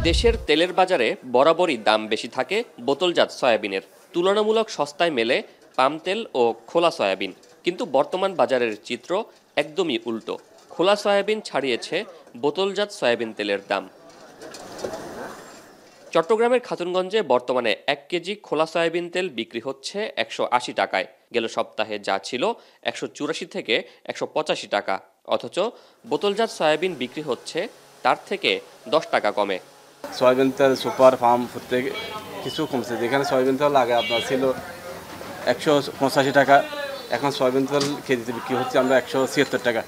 দেশের তেলের বাজারে বরাবরই দাম বেশি থাকে বোতলজাত সয়াবিনের। তুলনামূলক সস্তায় মেলে পাম তেল ও খোলা সয়াবিন। কিন্তু বর্তমান বাজারের চিত্র একদমই উল্টো। খোলা সয়াবিন ছাড়িয়েছে বোতলজাত সয়াবিন তেলের দাম। চট্টগ্রামের খাতুনগঞ্জে বর্তমানে 1 কেজি খোলা সয়াবিন তেল বিক্রি হচ্ছে 180 টাকায়। গেল সপ্তাহে যা ছিল 184 থেকে 185 টাকা। অথচ বোতলজাত সয়াবিন বিক্রি হচ্ছে তার থেকে 10 টাকা কমে। সয়াবিন তেল সুপার ফার্ম থেকে কিছু কমছে। যেখানে সয়াবিন তেল আগে আপনার ছিল 185 টাকা, এখন সয়াবিন তেল কেজিতে বিক্রি হচ্ছে আমরা 176 টাকা।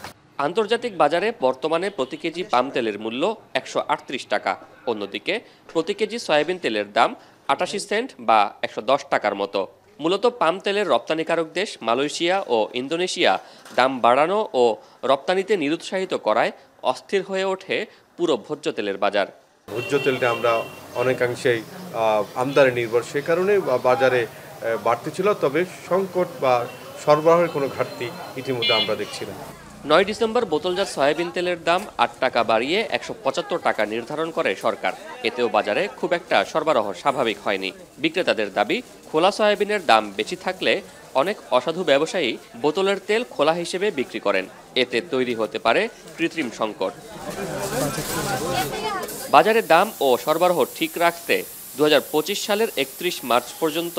আন্তর্জাতিক বাজারে বর্তমানে প্রতি কেজি পাম তেলের মূল্য 138 টাকা। অন্যদিকে প্রতি কেজি সয়াবিন তেলের দাম 88 সেন্ট বা 110 টাকার মতো। মূলত পাম তেলের রপ্তানিকারক দেশ মালয়েশিয়া ও ইন্দোনেশিয়া দাম বাড়ানো ও রপ্তানিতে নিরুৎসাহিত করায় অস্থির হয়ে ওঠে পুরো ভোজ্য তেলের বাজার। ভোজ্য তেলটা আমরা অনেকাংশেই আমদানি নির্ভর, সে কারণে বাজারে বাড়তি ছিল। তবে সংকট বা সরবরাহের কোনো ঘাটতি ইতিমধ্যে আমরা দেখছি না। 9 ডিসেম্বর বোতলজাত সয়াবিন তেলের দাম 8 টাকা বাড়িয়ে 175 টাকা নির্ধারণ করে সরকার। এতেও বাজারে খুব একটা সরবরাহ স্বাভাবিক হয়নি। বিক্রেতাদের দাবি, খোলা সয়াবিনের দাম বেশি থাকলে অনেক অসাধু ব্যবসায়ী বোতলের তেল খোলা হিসেবে বিক্রি করেন। এতে তৈরি হতে পারে কৃত্রিম সংকট। বাজারে দাম ও সরবরাহ ঠিক রাখতে 2025 সালের 31 মার্চ পর্যন্ত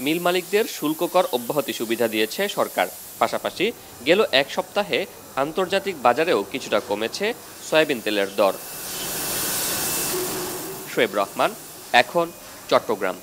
মিল মালিকদের শুল্ক কর অব্যাহতি সুবিধা দিয়েছে সরকার। পাশাপাশি গেল এক সপ্তাহে আন্তর্জাতিক বাজারেও কিছুটা কমেছে সয়াবিন তেলের দর। শোয়েব রহমান, এখন, চট্টগ্রাম।